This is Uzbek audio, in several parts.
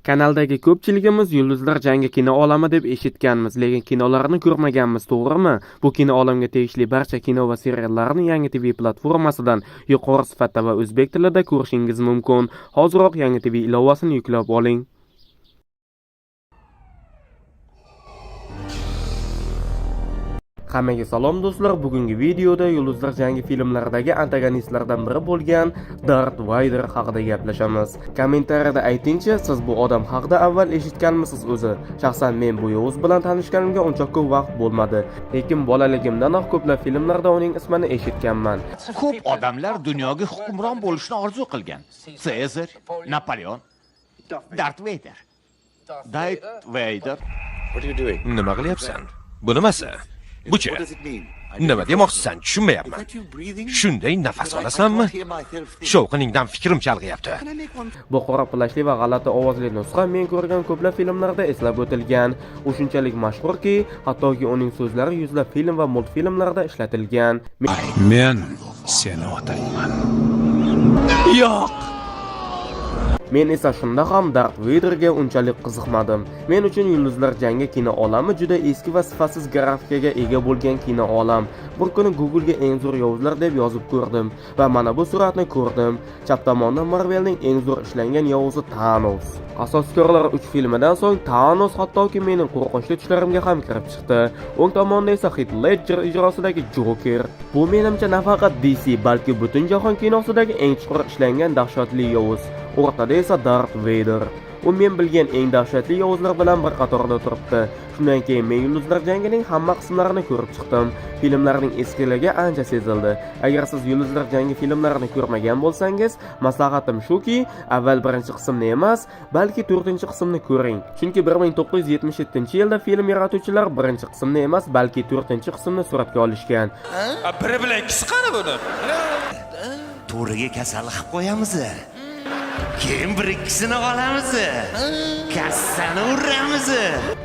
Kanaldagi ko'pchiligimiz yulduzlar jangi kino olami deb eshitganmiz, lekin kinolarni ko'rmaganmiz, to'g'rimi? Bu kino olamiga tegishli barcha kino va seriallarni Yangi TV platformasidan yuqori sifatda va o'zbek tilida ko'rishingiz mumkin. Hoziroq Yangi TV ilovasini yuklab oling. Hammaga salom do'stlar. Bugungi videoda Yulduzlar jangi filmlaridagi antagonistlardan biri bo'lgan Darth Vader haqida gaplashamiz. Kommentariyada aytingchi, siz bu odam haqida avval eshitganmisiz o'zi? Shaxsan men bu yovuz bilan tanishganimga uncha ko'p vaqt bo'lmadi, lekin bolaligimdanoq ko'plab filmlarda uning ismini eshitganman. Ko'p odamlar dunyoga hukmron bo'lishni orzu qilgan. Sezar, Napoleon, Darth Vader. Nima qilyapsan? Bu nimasi? Buchi? Nima demoqchisan? Tushunmayapman. Shunday nafas olasanmi? Shovqiningdan fikrim chalg'iyapti. Bu qora plashli va g'alati ovozli nusxa men ko'rgan ko'plab filmlarda eslab o'tilgan. U shunchalik mashhurki, hattoki uning so'zlari yuzlab film va multfilmlarda ishlatilgan. Men seni otayman. Yo'q. Men esa shunda ham Darth Vaderga unchalik qiziqmadim. Men uchun Yulduzlar jangi kino olami juda eski va sifatsiz grafikaga ega bo'lgan kino olam. Bir kuni Google ga eng zo'r yovuzlar deb yozib ko'rdim va mana bu suratni ko'rdim. Chap tomonda Marvelning eng zo'r ishlangan yovuzi Thanos. Asoskorlar 3 filmidan so'ng Thanos hattoki mening qo'rqinchli tushlarimga ham kirib chiqdi. O'ng tomonda esa Heath Ledger ijrosidagi Joker. Bu menimcha nafaqat DC, balki butun jahon kinosidagi eng chuqur ishlangan dahshatli yovuz. O'rtada esa Darth Vader. U men bilgan eng dahshatli yovuzlar bilan bir qatorda turibdi. Shundan keyin men Yulduzlar jangining hamma qismlarini ko'rib chiqdim. Filmlarning eskiligi ancha sezildi. Agar siz Yulduzlar jangi filmlarini ko'rmagan bo'lsangiz, maslahatim shuki, avval birinchi qismni emas, balki 4-qismni ko'ring. Chunki 1977-yilda film yaratuvchilar birinchi qismni emas, balki 4-qismni suratga olishgan. Biri bilan ikkisi qani buni? To'riga kasal qilib qo'yamiz. Keyin bir ikkisini olamiz. Kassani uramiz.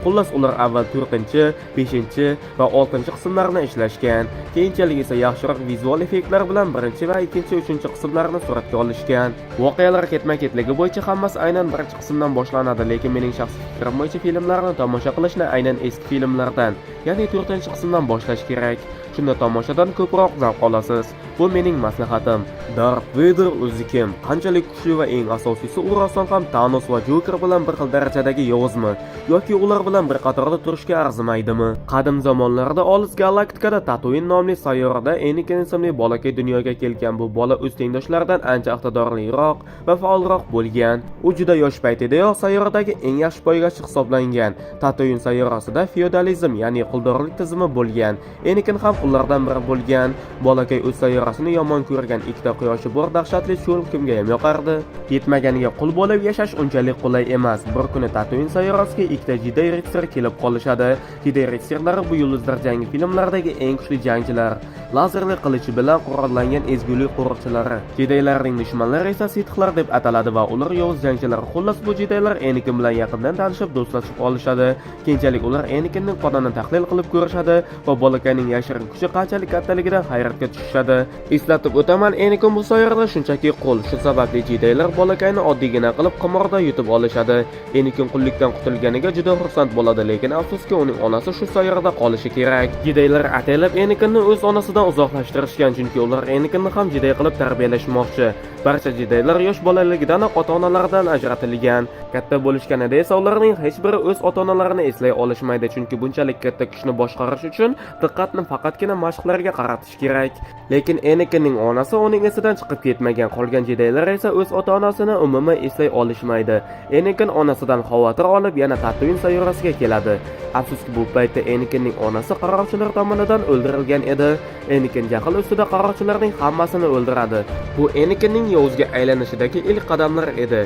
Xullas ular avval 4-chi, 5-chi va 6-chi qismlarni ishlashgan. Keyinchalik esa yaxshiroq vizual effektlar bilan 1-chi va 2-chi, 3-chi qismlarni suratga olishgan. Voqealar ketma-ketligi bo'yicha hammasi aynan 1-qismdan boshlanadi, lekin mening shaxsiy fikrim bo'yicha filmlarni tomosha qilishni aynan eski filmlardan, ya'ni 4-qismdan boshlash kerak. Shunda tomoshadan ko'proq zavq olasiz. Bu mening maslahatim. Darth Vader o'zi kim? Qanchalik kuchli va eng asosiysi, u rostdan ham Thanos va Joker bilan bir xil darajadagi yovuzmi yoki ular bilan bir qatorda turishga arzimaydimi? Qadim zamonlarda olis galaktikada Tatooine nomli sayyorada Anakin ismli bolakay dunyoga kelgan. Bu bola o'z tengdoshlaridan ancha iqtidorliroq va faolroq bo'lgan. U juda yosh paytidayoq sayyoradagi eng yaxshi poygachi hisoblangan. Tatooine sayyorasida feodalizm, ya'ni quldorlik tizimi bo'lgan. Anakin ham ulardan biri bo'lgan. Bolakay o'z sayyorasini yomon ko'rgan. Ikkita quyoshi bor dahshatli cho'l kimga ham yoqardi? Yetmaganiga qul bo'lib yashash unchalik qulay emas. Bir kuni Tatooine sayyorasiga ikkita Jedi Ritter kelib qolishadi. Jedi Ritterlar bu Yulduzlar jangi filmlaridagi eng kuchli jangchilar. Lazerli qilichi bilan qurollangan ezgulik qo'riqchilari. Jedilarning dushmanlari esa Sithlar deb ataladi va ular yovuz jangchilar. Xullas bu Jedilar Anakin bilan yaqindan tanishib, do'stlashib olishadi. Keyinchalik ular Anakinning qonini tahlil qilib ko'rishadi va bolakayning yashirin kuchi qanchalik kattaligidan hayratga tushishadi. Eslatib o'taman, Anakin bu sayyorada shunchaki qul. Shu sababli Jedilar bolakayni oddiygina qilib qimorda yutib olishadi. Anakin qullikdan qutulganiga juda xursand bo'ladi, lekin afsuski uning onasi shu sayyorada qolishi kerak. Jedilar ataylab Anakinni o'z onasidan uzoqlashtirishgan, chunki ular Anakinni ham Jedi qilib tarbiyalashmoqchi. Barcha Jedilar yosh bolaligidanoq ota-onalaridan ajratilgan. Katta bo'lishganida esa ularning hech biri o'z ota-onalarini eslay olishmaydi, chunki bunchalik katta kuchni boshqarish uchun diqqatni faqatgina mashqlarga qaratish kerak. Lekin Anakinning onasi uning esidan chiqib ketmagan. Qolgan Jedilar esa o'z ota-onasini umuman eslay olishmaydi. Anakin onasidan xavotir olib yana Tatooine sayyorasiga keladi. Afsuski bu paytda Anakinning onasi qaroqchilar tomonidan o'ldirilgan edi. Anakin jahl ustida qaroqchilarning hammasini o'ldiradi. Bu Anakinning yovuzga aylanishidagi ilk qadamlar edi.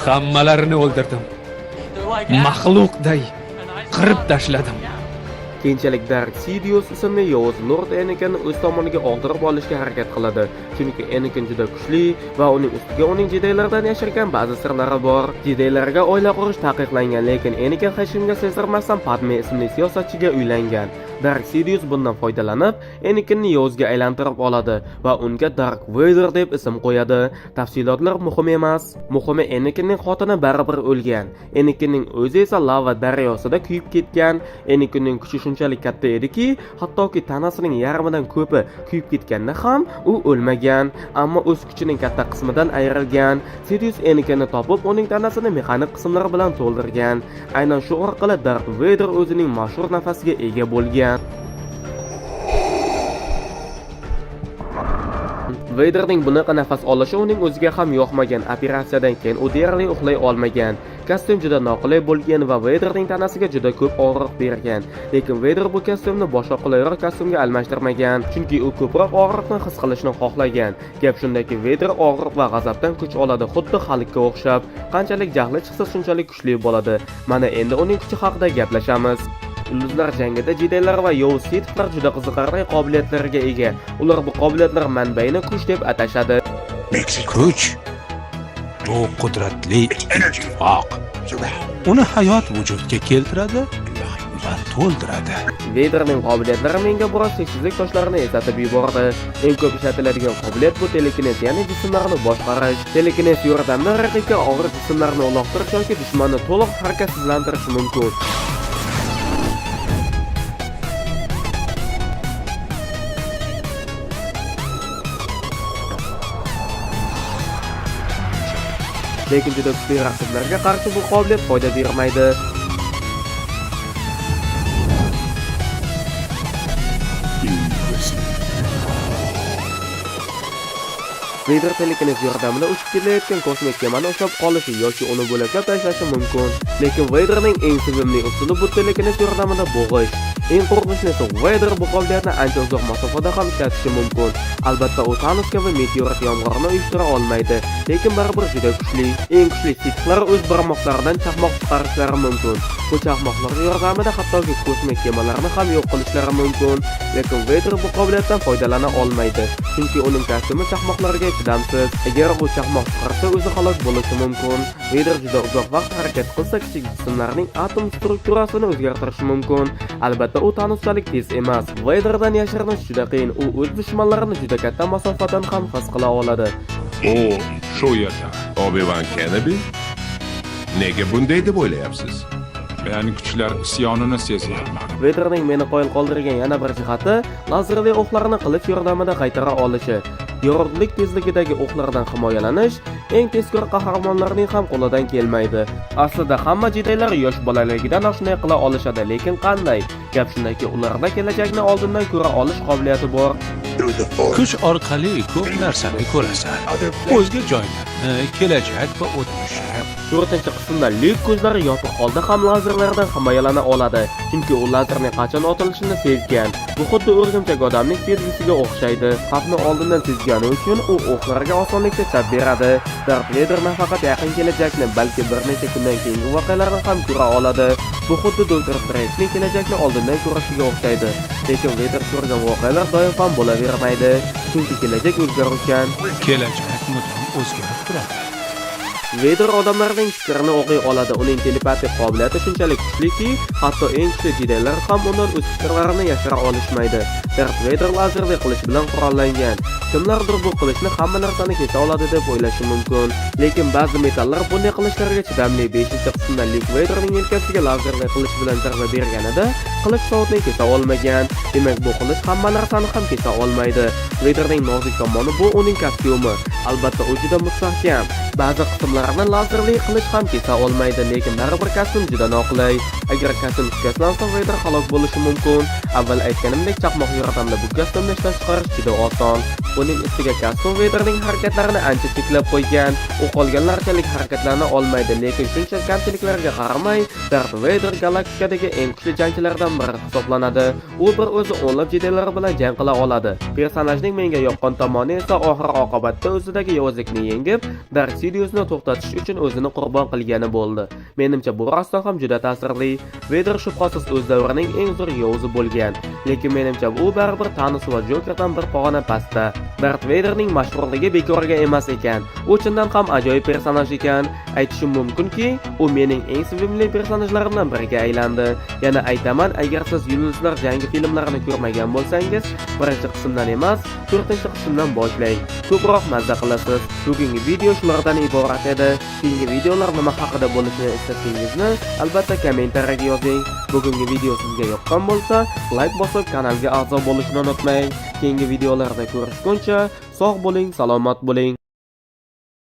Hammalarini o'ldirdim. Maxluqday qirib tashladim. Keyinchalik Dark Sidious ismli yovuz Lord Anakinni o'z tomoniga og'dirib olishga harakat qiladi, chunki Anakin juda kuchli va uning ustiga uning Jedilardan yashirgan ba'zi sirlari bor. Jedilarga oila qurish taqiqlangan, lekin Anakin hech kimga sezdirmasdan Padme ismli siyosatchiga uylangan. Dark Sidious bundan foydalanib, Anakinni yovuzga aylantirib oladi va unga Dark Vader deb ism qo'yadi. Tafsilotlar muhim emas. Muhimi Anakinning xotini baribir o'lgan. Anakinning o'zi esa lava daryosida kuyib ketgan. Anakinning kuchi shunchalik katta ediki, hattoki tanasining yarmidan ko'pi kuyib ketganda ham u o'lmagan, ammo o'z kuchining katta qismidan ayrilgan. Sidious Anakinni topib, uning tanasini mexanik qismlar bilan to'ldirgan. Aynan shu orqali Darth Vader o'zining mashhur nafasiga ega bo'lgan. Vaderning bunaqa nafas olishi uning o'ziga ham yoqmagan. Operatsiyadan keyin u deyarli uxlay olmagan. Kostyum juda noqulay bo'lgan va Vaderning tanasiga juda ko'p og'riq bergan. Lekin Vader bu kostyumni boshqa qulayroq kostyumga almashtirmagan, chunki u ko'proq og'riqni his qilishni xohlagan. Gap shundaki, Vader og'riq va g'azabdan kuch oladi, xuddi Hulkka o'xshab. Qanchalik jahli chiqsa, shunchalik kuchli bo'ladi. Mana endi uning kuchi haqida gaplashamiz. Yulduzlar jangida Jedilar va yovuz Sithlar juda qiziqarli qobiliyatlarga ega. Ular bu qobiliyatlar manbaini kuch deb atashadi. Kuch bu qudratli ittifoq. Uni hayot vujudga keltiradi va to'ldiradi. Vaderning qobiliyatlari menga biroz cheksizlik toshlarini eslatib yubordi. Eng ko'p ishlatiladigan qobiliyat bu telekinez, ya'ni jismlarni boshqarish. Telekinez yordamida raqibga og'ir jismlarni uloqtirish yoki dushmanni to'liq harakatsizlantirish mumkin. Lekin juda kuchli raqiblarga qarshi bu qobiliyat foyda bermaydi. Vader telekinez yordamida uchib kelayotgan kosmik kemani ushlab qolishi yoki uni bo'laklab tashlashi mumkin. Lekin Vaderning eng sevimli usuli bu telekinez yordamida bo'g'ish. Eng qo'rqinchlisi, Vader bu qobiliyatni ancha uzoq masofada ham ishlatishi mumkin. Albatta, u Thanos kabi meteorit yomg'irini uyushtira olmaydi, lekin baribir juda kuchli. Eng kuchli Sithlar o'z barmoqlaridan chaqmoq chiqarishlari mumkin. Bu chaqmoqlar yordamida hattoki kosmik kemalarni ham yo'q qilishlari mumkin. Lekin Vader bu qobiliyatdan foydalana olmaydi, chunki uning kostyumi chaqmoqlarga chidamsiz. Agar bu chaqmoq chiqarsa, o'zi halok bo'lishi mumkin. Vader juda uzoq vaqt harakat qilsa, kichik jismlarning atom strukturasini o'zgartirishi mumkin. Albatta, u Thanosdek tez emas. Vaderdan yashirinish juda qiyin. U o'z dushmanlarini juda katta masofadan ham his qila oladi. O, shu yerda. Obi-Wan Kenobi? Nega bunday deb o'ylayapsiz? Men kuchlar isyonini sezyapman. Vaderning meni qoyil qoldirgan yana bir jihati lazerli o'qlarni qilich yordamida qaytara olishi. Yorug'lik tezligidagi o'qlardan himoyalanish eng tezkor qahramonlarning ham qo'lidan kelmaydi. Aslida hamma Jedilar yosh bolaligidan shunday qila olishadi, lekin qanday? Gap shundaki, ularda kelajakni oldindan ko'ra olish qobiliyati bor. Kuch orqali ko'p narsani ko'rasan. O'zga joylarni, kelajak va o'tmishni. 4-qismda Luke ko'zlari yopiq holda ham lazerlardan himoyalana oladi, chunki u lazerning qachon otilishini sezgan. Bu xuddi o'rgimchak odamning sezgisiga o'xshaydi. Xavfni oldindan sezgani uchun u o'qlarga osonlikcha chap beradi. Darth Vader nafaqat yaqin kelajakni, balki bir necha kundan keyingi voqealarni ham ko'ra oladi. Bu xuddi Doktor Strange'ning kelajakni oldindan ko'rishiga o'xshaydi. Lekin Vader ko'rgan voqealar doim ham bo'lavermaydi, chunki kelajak o'zgaruvchan. Kelajak mudom o'zgarib turadi. Vader odamlarning fikrini o'qiy oladi. Uning telepatik qobiliyati shunchalik kuchliki, hatto eng kuchli Jedilar ham undan o'z fikrlarini yashira olishmaydi. Darth Vader lazerli qilich bilan qurollangan. Kimlardir bu qilichni hamma narsani kesa oladi deb o'ylashi mumkin. Lekin ba'zi metallar bunday qilichlarga chidamli. 5-qismda Luke Vaderning yelkasiga lazerli qilich bilan zarba berganida, qilich soatni kesa olmagan. Demak, bu qilich hamma narsani ham kesa olmaydi. Vaderning nozik tomoni bu uning kostyumi. Albatta, u juda mustahkam. Ba'zi qismlarini lazerli qilich ham kesa olmaydi, lekin baribir kostyum juda noqulay. Agar kostyum shikastlansa, Vader halok bo'lishi mumkin. Avval aytganimdek, chaqmoq yordamida bu kostyumni ishlab chiqarish juda oson. Buning ustiga kostyum Vaderning harakatlarini ancha cheklab qo'ygan. U qolganlarchalik harakatlana olmaydi, lekin shuncha kamchiliklarga qaramay, Darth Vader galaktikadagi eng kuchli jangchilardan biri hisoblanadi. U bir o'zi o'nlab Jedilar bilan jang qila oladi. Personajning menga yoqqan tomoni esa oxir oqibatda o'zidagi yovuzlikni yengib, Dark Insidius'ni to'xtatish uchun o'zini qurbon qilgani bo'ldi. Menimcha bu rostdan ham juda ta'sirli. Vader shubhasiz o'z davrining eng zo'r yo'zi bo'lgan, lekin menimcha u baribir Thanos va Jokerdan bir pog'ona pastda. Darth Vaderning mashhurligi bekorga emas ekan. U chindan ham ajoyib personaj ekan. Aytishim mumkinki, u mening eng sevimli personajlarimdan biriga aylandi. Yana aytaman, agar siz Yulduzlar jangi filmlarini ko'rmagan bo'lsangiz, birinchi qismdan emas, 4-qismdan boshlang. Ko'proq mazza qilasiz. Bugungi video shulardan iborat edi. Keyingi videolar nima haqida bo'lishini istasangizni albatta kommentariyaga yozing. Bugungi video sizga yoqqan bo'lsa, like bosib kanalga a'zo bo'lishni unutmang. Keyingi videolarda ko'rishguncha sog' bo'ling, salomat bo'ling.